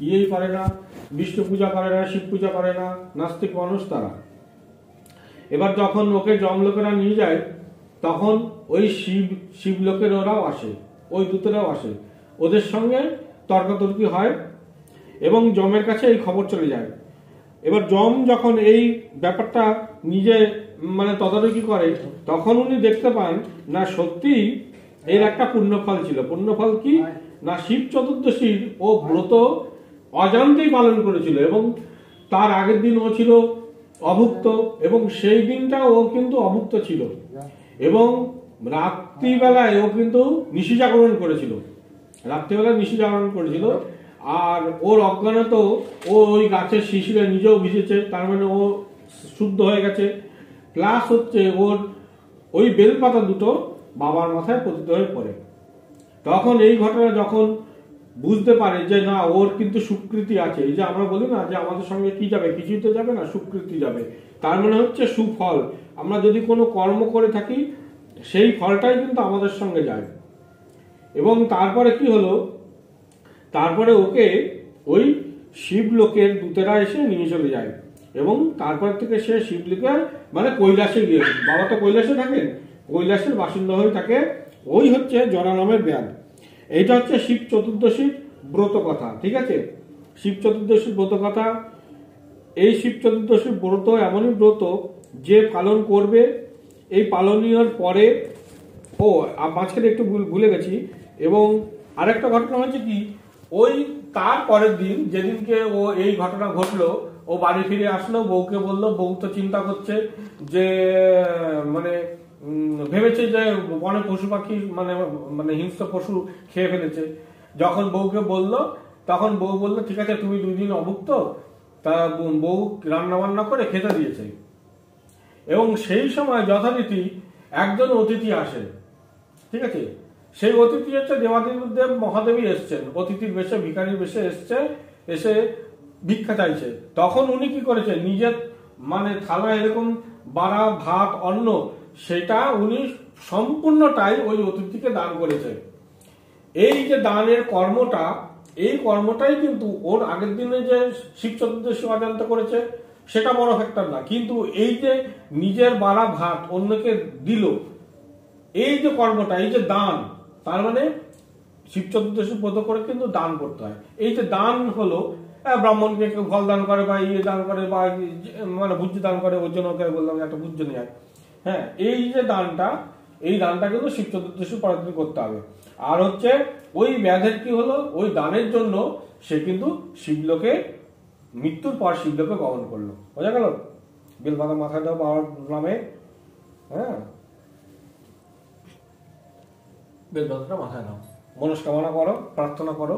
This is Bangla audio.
ইয়েই করে না, বিষ্ণু পূজা করে না, শিব পূজা করে না, নাস্তিক মানুষ তারা। এবার যখন ওকে যমলোকেরা নিয়ে যায় তখন ওই শিবলোকের ওরাও আসে, ওই দূতেরাও আসে, ওদের সঙ্গে তর্কাতর্কি হয় এবং যমের কাছে এই খবর চলে যায়। এবার যম যখন এই ব্যাপারটা নিজে তদারকি করে তখন উনি দেখতে পান না সত্যি এর একটা পুণ্যফল ছিল। পুণ্যফল কি না, শিব চতুর্দশীর ও ব্রত অজান্তেই পালন করেছিল এবং তার আগের দিন ও ছিল অভুক্ত এবং সেই দিনটা ও কিন্তু অভুক্ত ছিল এবং রাত্রিবেলায় ও কিন্তু নিশি জাগরণ করেছিল, রাত্রিবেলায় নিশি জাগরণ করেছিল। আর ওর অজ্ঞানত ও ওই গাছের শিশিরে নিজেও ভিজেছে, তার মানে ও শুদ্ধ হয়ে গেছে। প্লাস হচ্ছে ওর ওই বেলপাতা দুটো বাবার মাথায় পতিত হয়ে পড়ে। তখন এই ঘটনা যখন বুঝতে পারে যে না ওর কিন্তু সুকৃতি আছে, এই যে আমরা বলি না যে আমাদের সঙ্গে কি যাবে, কিছুই তো যাবে না, সুকৃতি যাবে, তার মানে হচ্ছে সুফল। আমরা যদি কোনো কর্ম করে থাকি সেই ফলটাই কিন্তু আমাদের সঙ্গে যায়। এবং তারপরে কি হলো, তারপরে ওকে ওই শিবলোকের দূতেরা এসে নিয়ে চলে যায় এবং তারপর থেকে সে শিবলোকে কৈলাসে গিয়ে, বাবা তো কৈলাসে থাকেন, কৈলাসের বাসিন্দা হয়ে থাকে। ওই হচ্ছে জরা নামের ব্যাগ। এইটা হচ্ছে শিব চতুর্দশীর ব্রত কথা, ঠিক আছে? শিব চতুর্দশীর ব্রত কথা। এই শিব চতুর্দশীর ব্রত এমনই ব্রত যে পালন করবে, এই পালনীয়র পরে মাঝখানে একটু ভুলে গেছি। এবং আরেকটা ঘটনা হচ্ছে কি, ওই তার পরের দিন যেদিনকে ও এই ঘটনা ঘটলো, ও বাড়ি ফিরে আসলো, বউকে বললো। বউ তো চিন্তা করছে যে ভেবেছে যে বনে পশু পাখি হিংস্র পশু খেয়ে ফেলেছে। যখন বউকে বললো তখন বউ বললো ঠিক আছে তুমি 2 দিন অভুক্ত। তা বউ রান্না বান্না করে খেতে দিয়েছে এবং সেই সময় যথারীতি একজন অতিথি আসে, ঠিক আছে? সেই অতিথি হচ্ছে দেবাদিদেব মহাদেবী এসছেন, অতিথির বেশে, ভিখারির বেশে এসছে, এসে ভিক্ষা চাইছে। তখন উনি কি করেছে, নিজের থালায় এরকম বাড়া ভাত অন্ন, সেটা উনি সম্পূর্ণটাই ওই অতিথিকে দান করেছে। এই যে দানের কর্মটা, এই কর্মটাই কিন্তু ওর আগের দিনে যে শিব চতুর্দশী অজান্তে করেছে সেটা বড় ফ্যাক্টর না, কিন্তু এই যে নিজের বাড়া ভাত অন্যকে দিল, এই যে কর্মটা, এই যে দান, তার মানে শিব চতুর্দশী ব্রত করে কিন্তু দান করতে হয়। এই যে দান হলো, ব্রাহ্মণকে কেউ ফল দান করে বা ইয়ে দান করে বা ভুজ্য দান করে, ওর জন্য ওকে বললাম একটা ভুজ্য নিয়ে আয়। হ্যাঁ, এই যে দানটা, এই দানটা কিন্তু শিব চতুর্দশী পরের দিন করতে হবে। আর হচ্ছে ওই ব্যাধের কি হলো, ওই দানের জন্য সে কিন্তু শিবলোকে, মৃত্যুর পর শিবলোকে গমন করলো। বোঝা গেল? বেলপাতা মাথায় দাও বাবার নামে, হ্যাঁ, বেলপাতাটা মাথায় নাও, মনস্কামনা করো, প্রার্থনা করো।